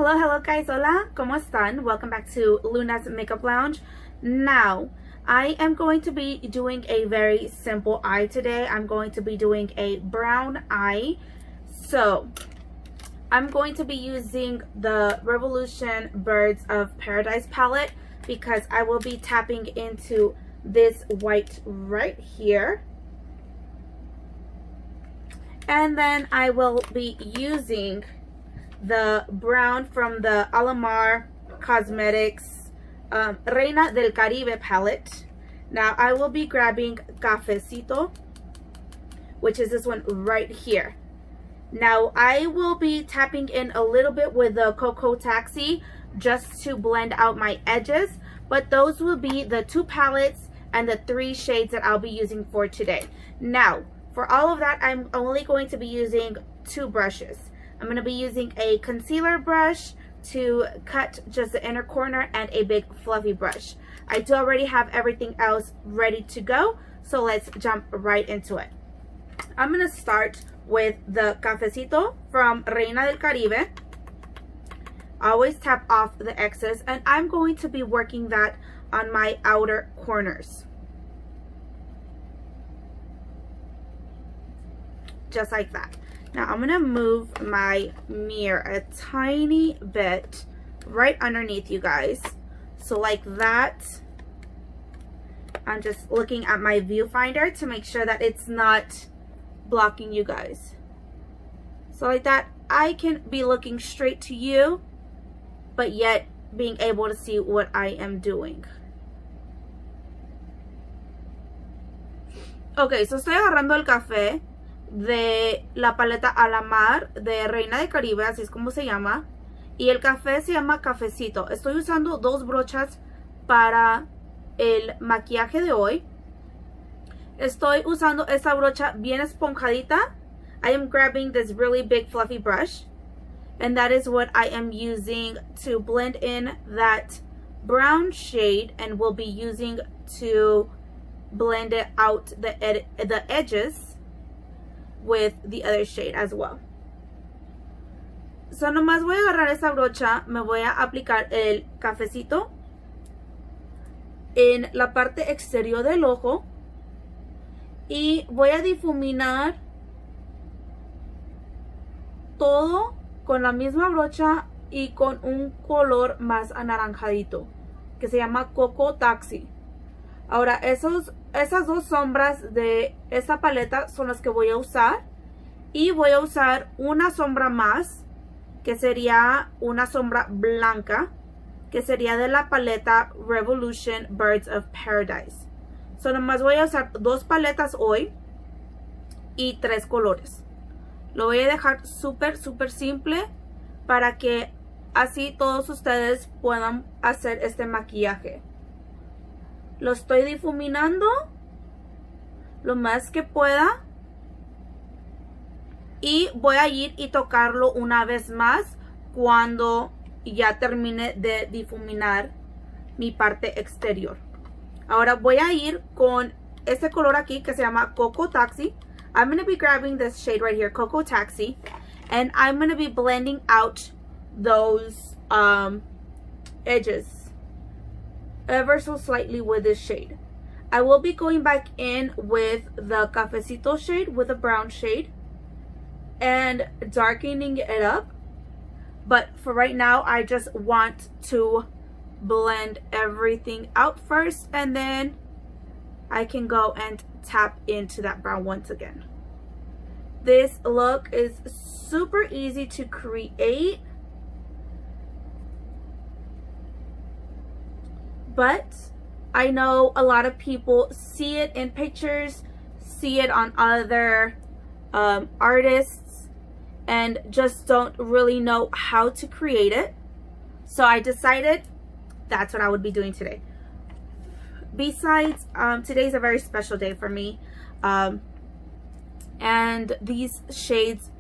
Hello guys, hola, ¿cómo están? Welcome back to Luna's Makeup Lounge. Now, I am going to be doing a very simple eye today. I'm going to be doing a brown eye. So, I'm going to be using the Revolution Birds of Paradise palette because I will be tapping into this white right here. And then I will be using the brown from the Alamar Cosmetics Reina del Caribe palette. Now I will be grabbing Cafecito, which is this one right here. Now I will be tapping in a little bit with the Cocoa Taxi just to blend out my edges, but those will be the two palettes and the three shades that I'll be using for today. Now, for all of that, I'm only going to be using two brushes. I'm going to be using a concealer brush to cut just the inner corner and a big fluffy brush. I do already have everything else ready to go, so let's jump right into it. I'm going to start with the Cafecito from Reina del Caribe. Always tap off the excess, and I'm going to be working that on my outer corners. Just like that. Now I'm gonna move my mirror a tiny bit right underneath you guys. So like that. I'm just looking at my viewfinder to make sure that it's not blocking you guys. So like that, I can be looking straight to you, but yet being able to see what I am doing. Okay, so estoy agarrando el café de la paleta Alamar de Reina del Caribe, así es como se llama, y el café se llama Cafecito. Estoy usando dos brochas para el maquillaje de hoy. Estoy usando esta brocha bien esponjadita. I am grabbing this really big fluffy brush, and that is what I am using to blend in that brown shade, and will be using to blend it out the edges with the other shade as well. So nomás voy a agarrar esa brocha, me voy a aplicar el cafecito en la parte exterior del ojo y voy a difuminar todo con la misma brocha y con un color más anaranjadito que se llama Cocoa Taxi. Ahora esas dos sombras de esta paleta son las que voy a usar, y voy a usar una sombra más que sería una sombra blanca que sería de la paleta Revolution Birds of Paradise. So nomás voy a usar dos paletas hoy y tres colores. Lo voy a dejar súper simple para que así todos ustedes puedan hacer este maquillaje. Lo estoy difuminando lo más que pueda y voy a ir y tocarlo una vez más cuando ya termine de difuminar mi parte exterior. Ahora voy a ir con este color aquí que se llama Cocoa Taxi. I'm going to be grabbing this shade right here, Cocoa Taxi, and I'm going to be blending out those edges ever so slightly with this shade. I will be going back in with the Cafecito shade, with a brown shade, and darkening it up. But for right now, I just want to blend everything out first, and then I can go and tap into that brown once again. This look is super easy to create, but I know a lot of people see it in pictures, see it on other artists, and just don't really know how to create it. So I decided that's what I would be doing today. Besides, today's a very special day for me, and these shades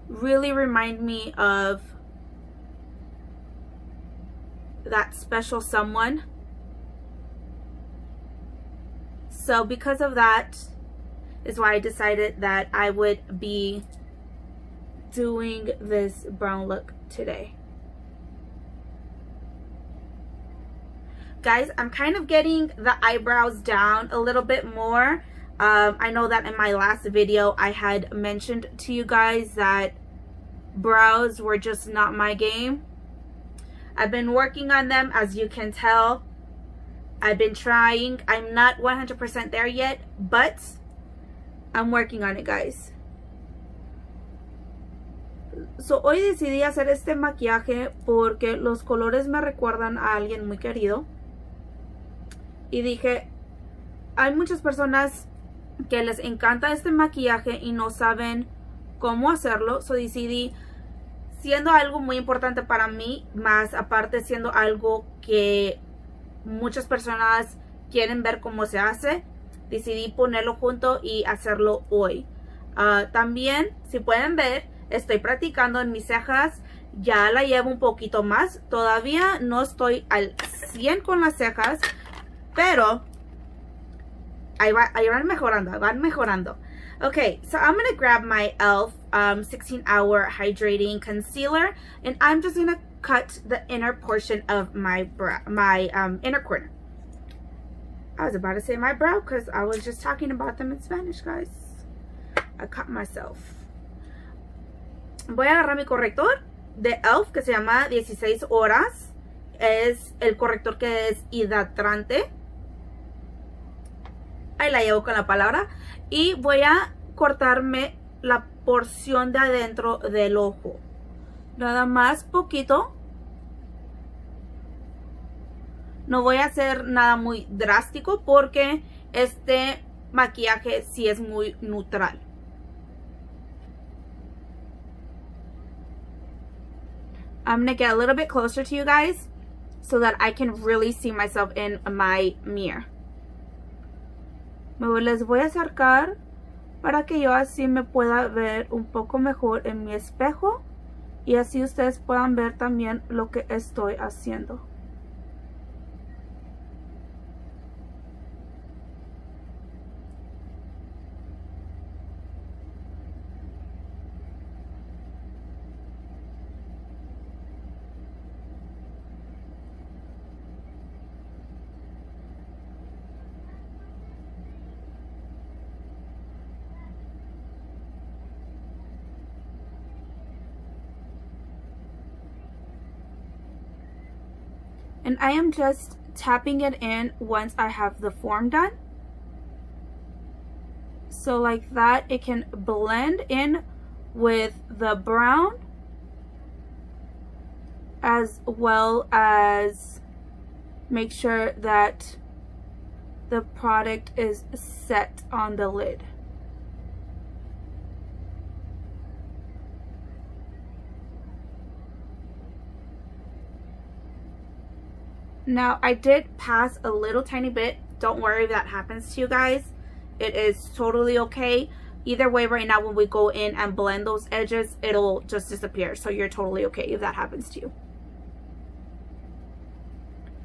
really remind me of that special someone. So because of that is why I decided that I would be doing this brown look today. Guys, I'm kind of getting the eyebrows down a little bit more. I know that in my last video I had mentioned to you guys that brows were just not my game. I've been working on them, as you can tell. I've been trying. I'm not 100% there yet, but I'm working on it, guys. So, hoy decidí hacer este maquillaje porque los colores me recuerdan a alguien muy querido. Y dije, hay muchas personas que les encanta este maquillaje y no saben cómo hacerlo. So decidí, siendo algo muy importante para mí, más aparte siendo algo que muchas personas quieren ver cómo se hace, decidí ponerlo junto y hacerlo hoy. También, si pueden ver, estoy practicando en mis cejas. Ya la llevo un poquito más. Todavía no estoy al 100 con las cejas, pero ahí van mejorando, Okay, so I'm going to grab my e.l.f. 16-hour hydrating concealer, and I'm just going to cut the inner portion of my inner corner. I was about to say my brow because I was just talking about them in Spanish, guys. I cut myself. Voy a agarrar mi corrector de e.l.f. que se llama 16 horas. Es el corrector que es hidratante. Ahí la llevo con la palabra. Y voy a cortarme la porción de adentro del ojo. Nada más poquito. No voy a hacer nada muy drástico porque este maquillaje sí es muy neutral. I'm going to get a little bit closer to you guys so that I can really see myself in my mirror. Les voy a acercar para que yo así me pueda ver un poco mejor en mi espejo y así ustedes puedan ver también lo que estoy haciendo. And I am just tapping it in once I have the form done. So like that, it can blend in with the brown as well as make sure that the product is set on the lid. Now, I did pass a little tiny bit. Don't worry if that happens to you guys. It is totally okay. Either way, right now, when we go in and blend those edges, it'll just disappear. So you're totally okay if that happens to you.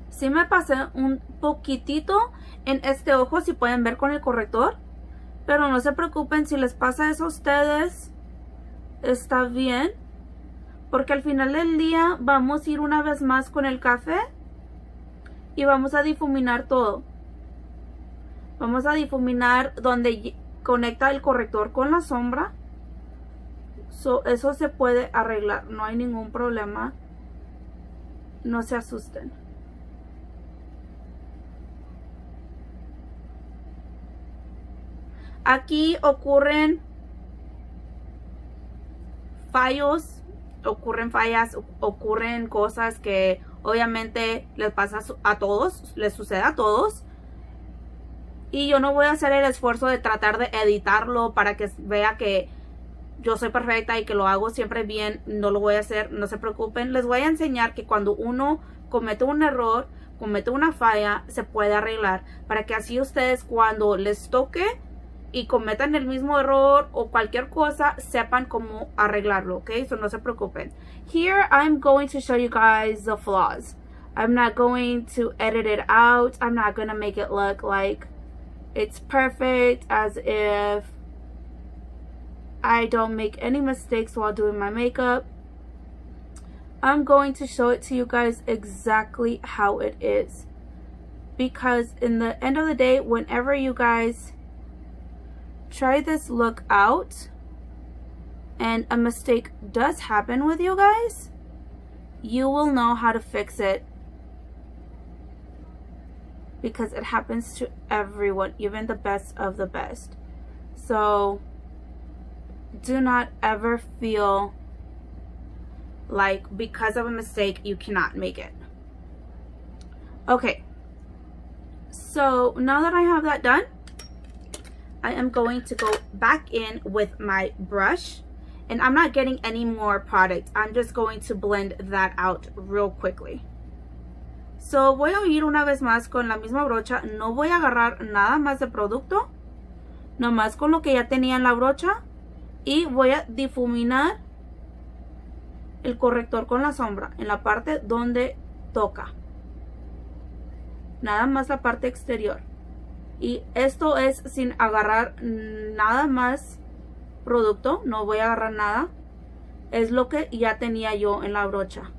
Sí me pasé un poquitito en este ojo, si pueden ver con el corrector. Pero no se preocupen, si les pasa eso a ustedes, está bien. Porque al final del día vamos a ir una vez más con el café. Y vamos a difuminar todo. Vamos a difuminar donde conecta el corrector con la sombra. Eso se puede arreglar. No hay ningún problema. No se asusten. Aquí ocurren fallos. Ocurren fallas. Ocurren cosas que obviamente les pasa a todos, les sucede a todos. Y yo no voy a hacer el esfuerzo de tratar de editarlo para que vea que yo soy perfecta y que lo hago siempre bien. No lo voy a hacer, no se preocupen. Les voy a enseñar que cuando uno comete un error, comete una falla, se puede arreglar. Para que así ustedes cuando les toque y cometan el mismo error o cualquier cosa, sepan cómo arreglarlo, ¿ok? So no se preocupen. Here, I'm going to show you guys the flaws. I'm not going to edit it out. I'm not going to make it look like it's perfect, as if I don't make any mistakes while doing my makeup. I'm going to show it to you guys exactly how it is. because in the end of the day, whenever you guys try this look out and a mistake does happen with you guys, you will know how to fix it, because it happens to everyone, even the best of the best. So do not ever feel like because of a mistake you cannot make it. Okay, so now that I have that done, I am going to go back in with my brush, and I'm not getting any more product. I'm just going to blend that out real quickly. So voy a ir una vez más con la misma brocha. No voy a agarrar nada más de producto, nomás con lo que ya tenía en la brocha, y voy a difuminar el corrector con la sombra en la parte donde toca, nada más la parte exterior. Y esto es sin agarrar nada más producto, no voy a agarrar nada, es lo que ya tenía yo en la brocha.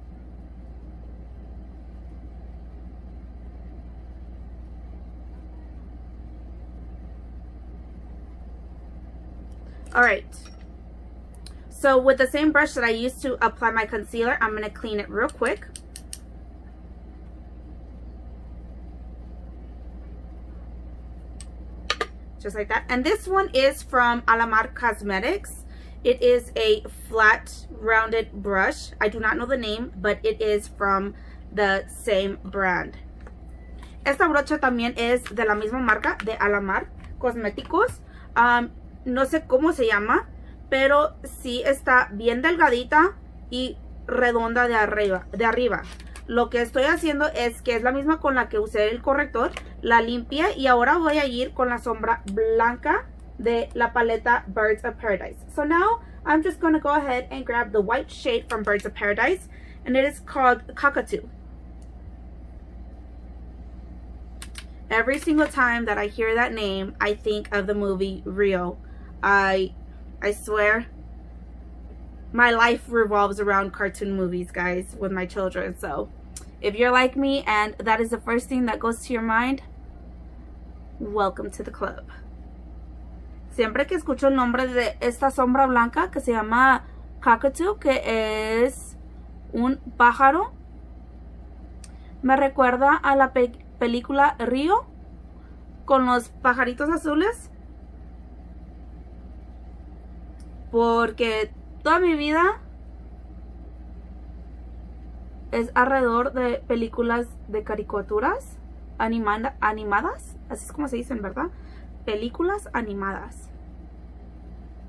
Alright, so with the same brush that I used to apply my concealer, I'm going to clean it real quick. Just like that. And this one is from Alamar Cosmetics. It is a flat rounded brush. I do not know the name, but it is from the same brand. Esta brocha también es de la misma marca, de Alamar Cosméticos. No sé cómo se llama, pero sí está bien delgadita y redonda de arriba. Lo que estoy haciendo es que es la misma con la que usé el corrector, la limpié, y ahora voy a ir con la sombra blanca de la paleta Birds of Paradise. So now I'm just going to go ahead and grab the white shade from Birds of Paradise, and it is called Cockatoo. Every single time that I hear that name, I think of the movie Rio. I swear, my life revolves around cartoon movies, guys, with my children. So if you're like me and that is the first thing that goes to your mind, welcome to the club. Siempre que escucho el nombre de esta sombra blanca que se llama Cockatoo, que es un pájaro, me recuerda a la película Rio con los pajaritos azules, porque toda mi vida es alrededor de películas de caricaturas animadas, así es como se dicen, ¿verdad? Películas animadas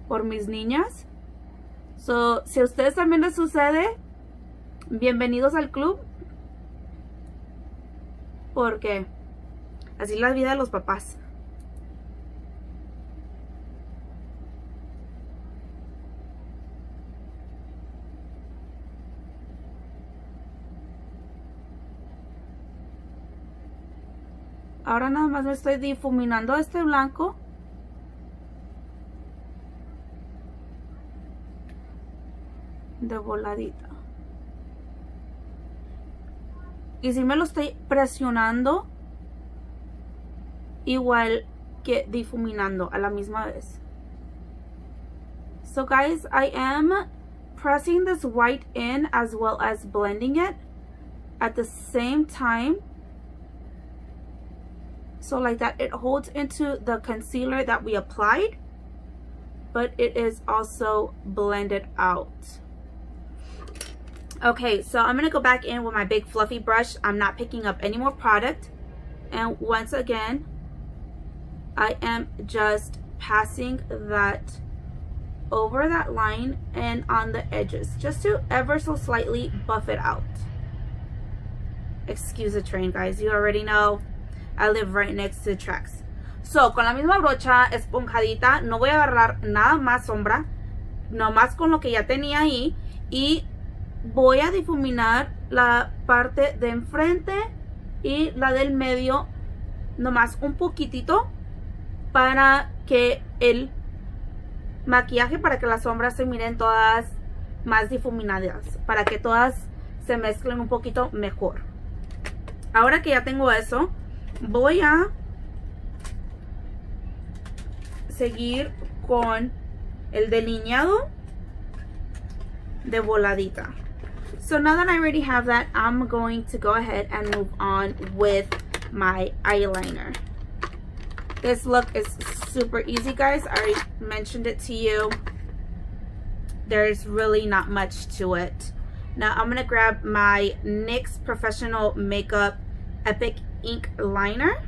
por mis niñas. So, si a ustedes también les sucede, bienvenidos al club, porque así es la vida de los papás. Ahora nada más me estoy difuminando este blanco. De voladita. Y si me lo estoy presionando, igual que difuminando a la misma vez. So guys, I am pressing this white in as well as blending it at the same time. So like that, it holds into the concealer that we applied, but it is also blended out. Okay, so I'm gonna go back in with my big fluffy brush. I'm not picking up any more product. And once again, I am just passing that over that line and on the edges, just to ever so slightly buff it out. Excuse the train, guys. You already know I live right next to the tracks. So, con la misma brocha esponjadita, no voy a agarrar nada más sombra, nomás con lo que ya tenía ahí, y voy a difuminar la parte de enfrente y la del medio, nomás un poquitito, para que el maquillaje, para que las sombras se miren todas más difuminadas, para que todas se mezclen un poquito mejor. Ahora que ya tengo eso, voy a seguir con el delineado de voladita. So now that I already have that, I'm going to go ahead and move on with my eyeliner. This look is super easy, guys. I already mentioned it to you. There's really not much to it. Now I'm gonna grab my NYX Professional Makeup Epic Ink Liner.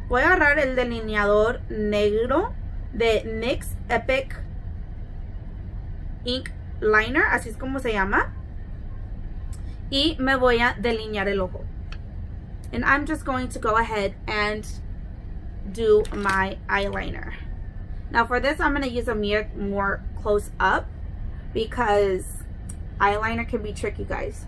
Voy a agarrar el delineador negro de NYX Epic Ink Liner, así es como se llama. Y me voy a delinear el ojo. And I'm just going to go ahead and do my eyeliner. Now for this, I'm going to use a mirror more close up because eyeliner can be tricky, guys.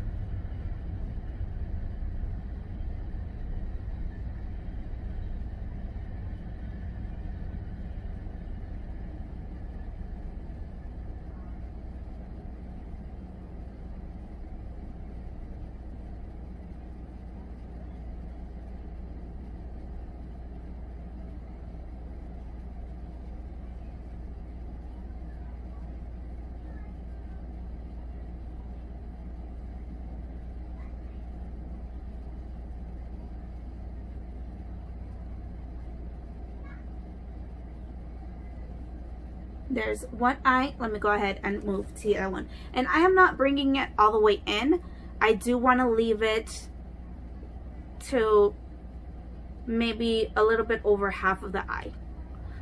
There's one eye. Let me go ahead and move to the other one. And I am not bringing it all the way in. I do want to leave it to maybe a little bit over half of the eye.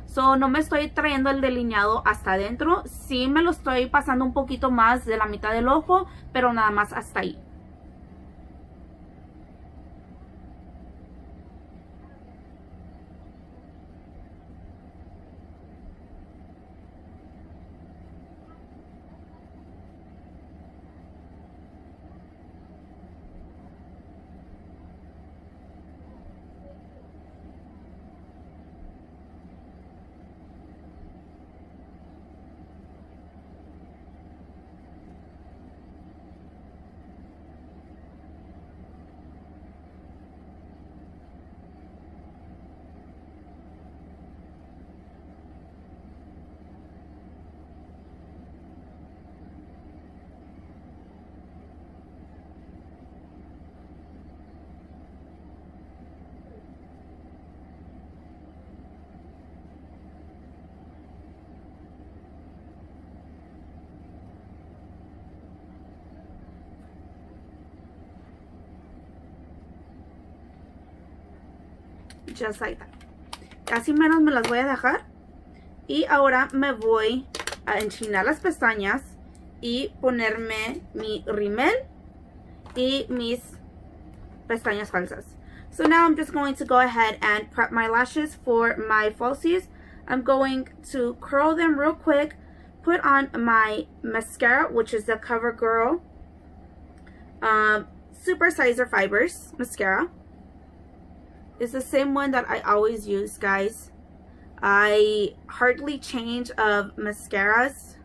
So no me estoy trayendo el delineado hasta adentro. Sí me lo estoy pasando un poquito más de la mitad del ojo, pero nada más hasta ahí. Just like that. Casi menos me las voy a dejar. Y ahora me voy a enchinar las pestañas y ponerme mi rímel y mis pestañas falsas. So now I'm just going to go ahead and prep my lashes for my falsies. I'm going to curl them real quick, put on my mascara, which is the Covergirl Super Sizer Fibers mascara. It's the same one that I always use, guys. I hardly change of mascaras.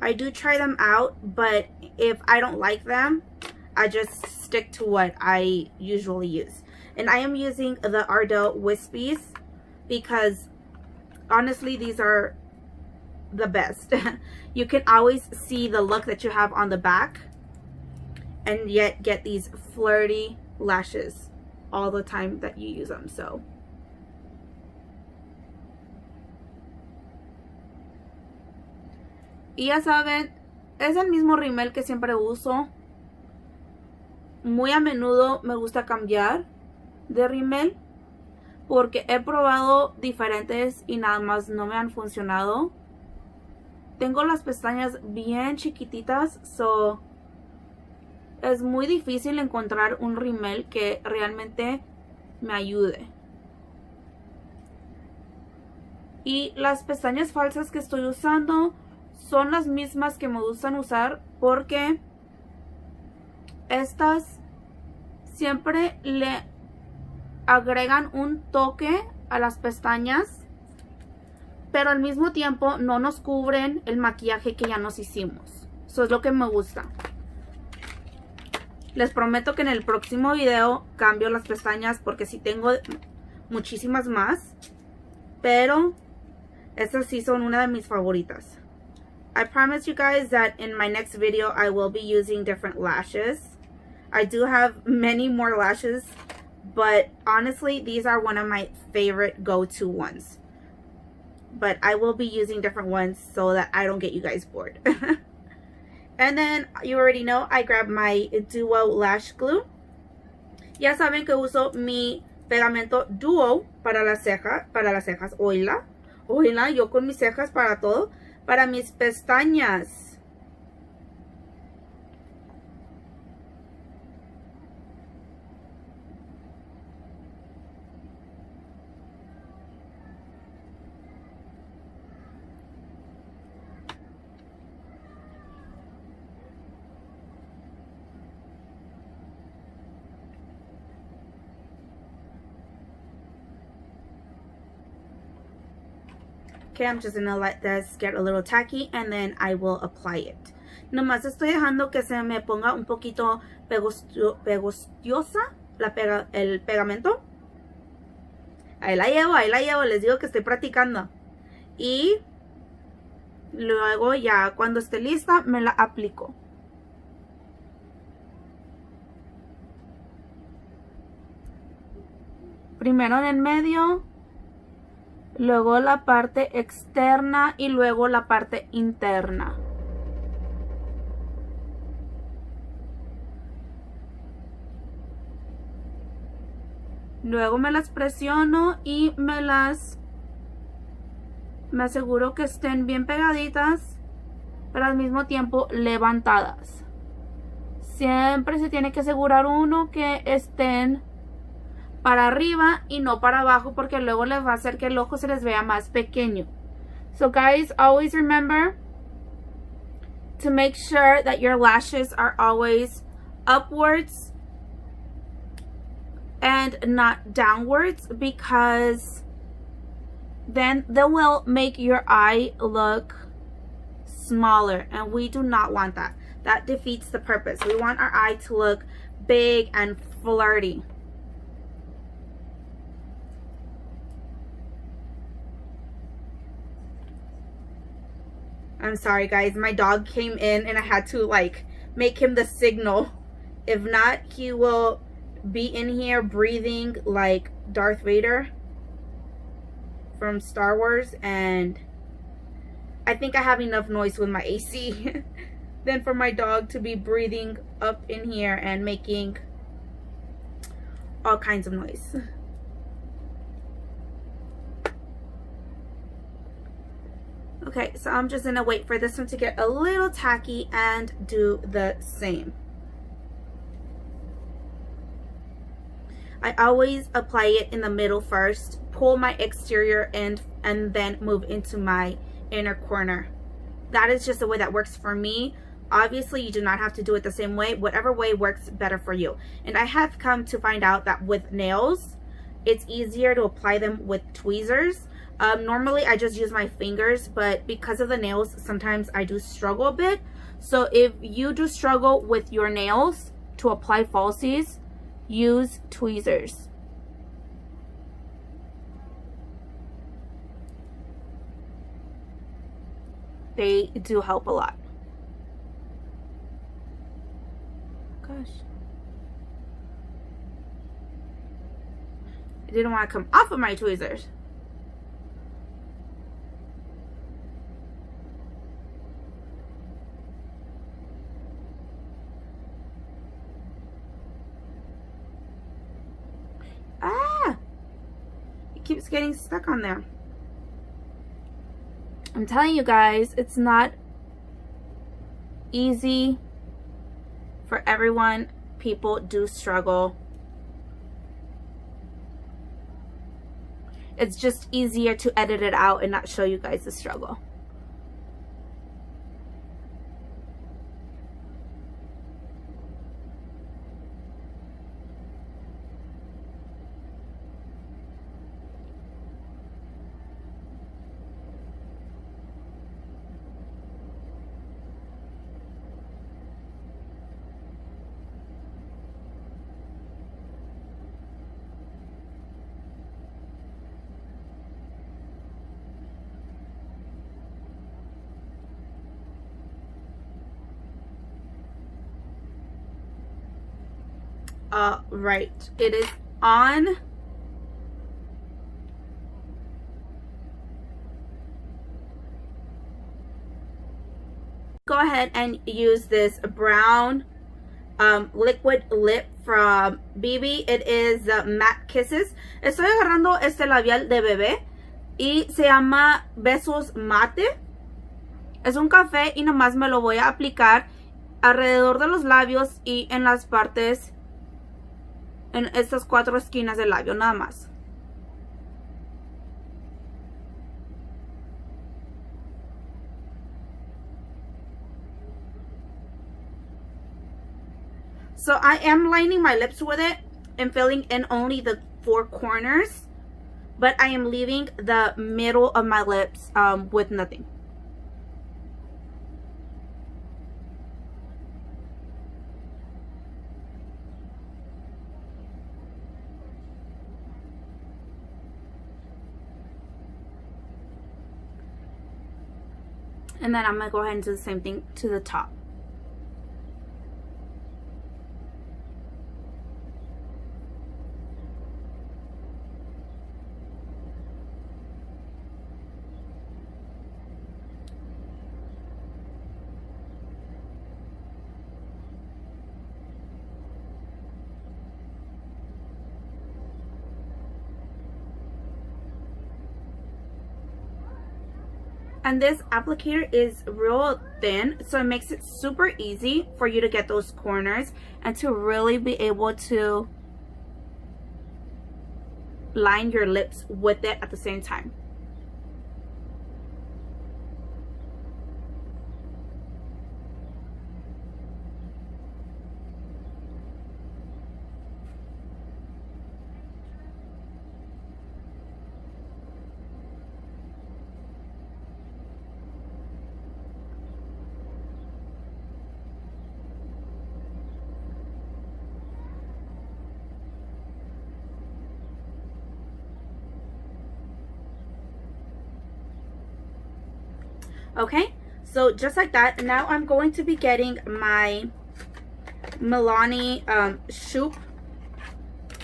I do try them out, but if I don't like them, I just stick to what I usually use. And I am using the Ardelle Wispies because honestly, these are the best. You can always see the look that you have on the back and yet get these flirty lashes all the time that you use them. So y ya saben, es el mismo rímel que siempre uso. Muy a menudo me gusta cambiar de rímel porque he probado diferentes y nada más no me han funcionado. Tengo las pestañas bien chiquititas, so es muy difícil encontrar un rímel que realmente me ayude. Y las pestañas falsas que estoy usando son las mismas que me gustan usar porque estas siempre le agregan un toque a las pestañas, pero al mismo tiempo no nos cubren el maquillaje que ya nos hicimos. Eso es lo que me gusta. Les prometo que en el próximo video cambio las pestañas porque sí tengo muchísimas más. Pero estas sí son una de mis favoritas. I promise you guys that in my next video I will be using different lashes. I do have many more lashes, but honestly these are one of my favorite go-to ones. But I will be using different ones so that I don't get you guys bored. And then you already know I grabbed my Duo Lash Glue. Ya saben que uso mi pegamento Duo para las cejas. Oíla, oíla, yo con mis cejas para todo. Para mis pestañas. Okay, I'm just gonna let this get a little tacky and then I will apply it. Nomás estoy dejando que se me ponga un poquito pegostiosa el pegamento. Ahí la llevo, les digo que estoy practicando. Y luego ya cuando esté lista me la aplico. Primero en el medio. Luego la parte externa y luego la parte interna. Luego me las presiono y me aseguro que estén bien pegaditas, pero al mismo tiempo levantadas. Siempre se tiene que asegurar uno que estén para arriba y no para abajo porque luego les va a hacer que el ojo se les vea más pequeño. So guys, always remember to make sure that your lashes are always upwards and not downwards, because then they will make your eye look smaller and we do not want that. That defeats the purpose. We want our eye to look big and flirty. I'm sorry guys, my dog came in and I had to like make him the signal. If not, he will be in here breathing like Darth Vader from Star Wars, and I think I have enough noise with my AC than for my dog to be breathing up in here and making all kinds of noise. Okay, so I'm just gonna wait for this one to get a little tacky and do the same. I always apply it in the middle first, pull my exterior end, and then move into my inner corner. That is just the way that works for me. Obviously, you do not have to do it the same way. Whatever way works better for you. And I have come to find out that with nails, it's easier to apply them with tweezers. Normally I just use my fingers, but because of the nails sometimes I do struggle a bit. So if you do struggle with your nails to apply falsies, use tweezers. They do help a lot. Gosh, I didn't want to come off of my tweezers. Keeps getting stuck on there. I'm telling you guys, it's not easy for everyone. People do struggle. It's just easier to edit it out and not show you guys the struggle. Right, it is on. Go ahead and use this brown liquid lip from Bebe. It is Matte Kisses. Estoy agarrando este labial de Bebe y se llama Besos Mate. Es un café y nomás me lo voy a aplicar alrededor de los labios y en las partes, en estas 4 esquinas del labio, nada más. So I am lining my lips with it and filling in only the 4 corners, but I am leaving the middle of my lips with nothing. And then I'm going to go ahead and do the same thing to the top. And this applicator is real thin, so it makes it super easy for you to get those corners and to really be able to line your lips with it at the same time. Okay, so just like that. Now I'm going to be getting my Milani Shoop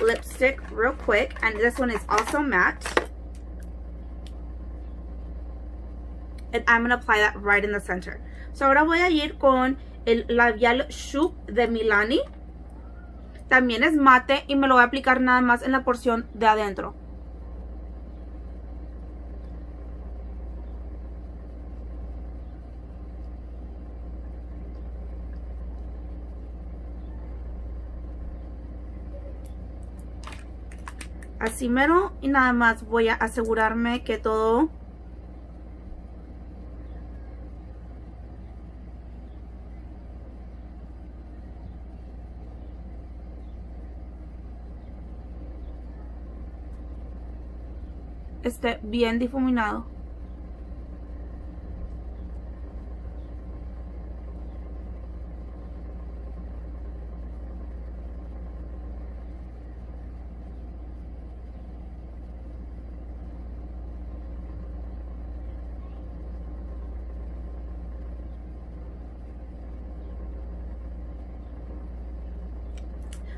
lipstick real quick, and this one is also matte, and I'm gonna apply that right in the center. So ahora voy a ir con el labial Shoop de Milani. También es mate y me lo voy a aplicar nada más en la porción de adentro. Así mero, y nada más voy a asegurarme que todo esté bien difuminado.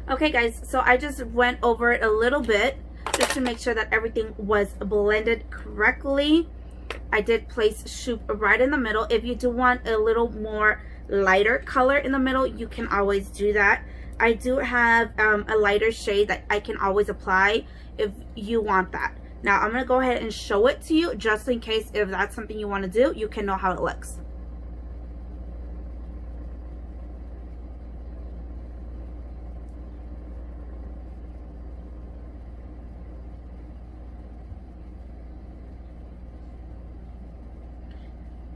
Okay guys, so I just went over it a little bit just to make sure that everything was blended correctly. I did place Shoop right in the middle. If you do want a little more lighter color in the middle, you can always do that. I do have a lighter shade that I can always apply if you want that. Now I'm going to go ahead and show it to you just in case if that's something you want to do, you can know how it looks.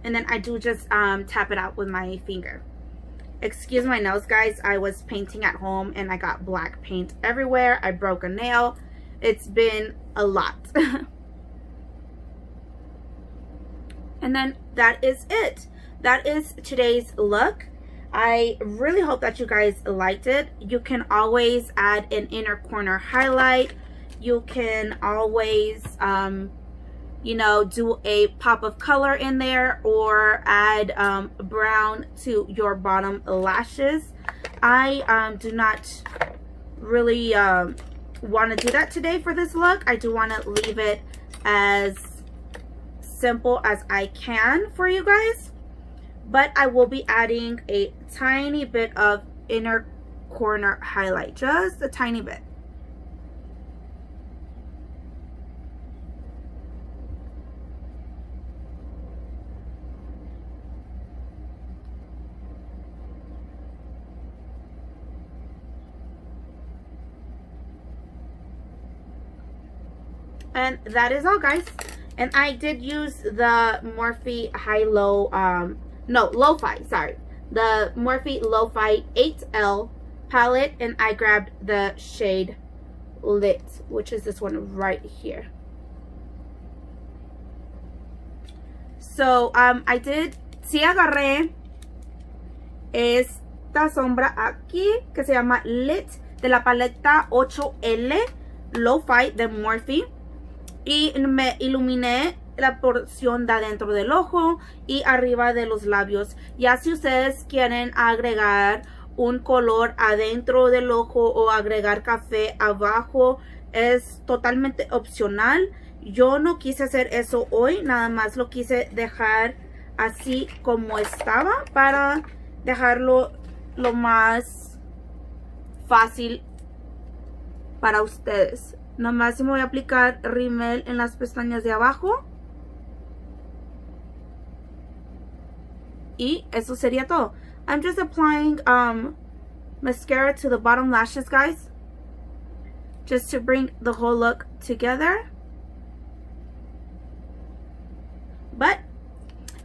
And then I do just tap it out with my finger. Excuse my nails, guys. I was painting at home and I got black paint everywhere. I broke a nail. It's been a lot. And then that is it. That is today's look. I really hope that you guys liked it. You can always add an inner corner highlight. You can always you know, do a pop of color in there or add brown to your bottom lashes. I do not really want to do that today for this look. I do want to leave it as simple as I can for you guys, but I will be adding a tiny bit of inner corner highlight, just a tiny bit. And that is all, guys. And I did use the Morphe Lo-Fi, sorry. The Morphe Lo-Fi 8L palette, and I grabbed the shade Lit, which is this one right here. So, sí agarré esta sombra aquí, que se llama Lit, de la paleta 8L Lo-Fi de Morphe. Y me iluminé la porción de adentro del ojo y arriba de los labios. Ya si ustedes quieren agregar un color adentro del ojo o agregar café abajo, es totalmente opcional. Yo no quise hacer eso hoy, nada más lo quise dejar así como estaba para dejarlo lo más fácil para ustedes. Nomás me voy a aplicar rímel en las pestañas de abajo. Y eso sería todo. I'm just applying mascara to the bottom lashes, guys. Just to bring the whole look together. But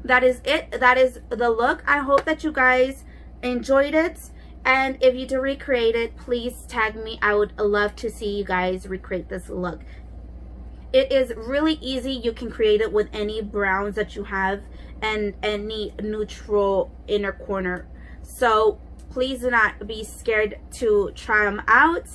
that is it. That is the look. I hope that you guys enjoyed it. And if you do recreate it, please tag me. I would love to see you guys recreate this look. It is really easy. You can create it with any browns that you have and any neutral inner corner. So please do not be scared to try them out.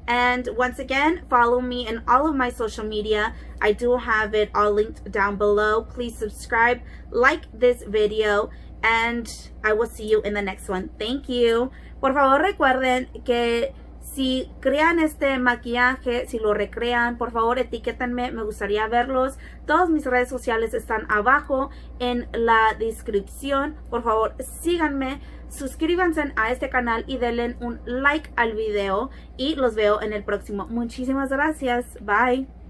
And once again, follow me in all of my social media. I do have it all linked down below. Please subscribe, like this video, and I will see you in the next one. Thank you. Por favor, recuerden que si crean este maquillaje, si lo recrean, por favor etiquétenme, me gustaría verlos. Todas mis redes sociales están abajo en la descripción. Por favor, síganme, suscríbanse a este canal y denle un like al video. Y los veo en el próximo. Muchísimas gracias. Bye.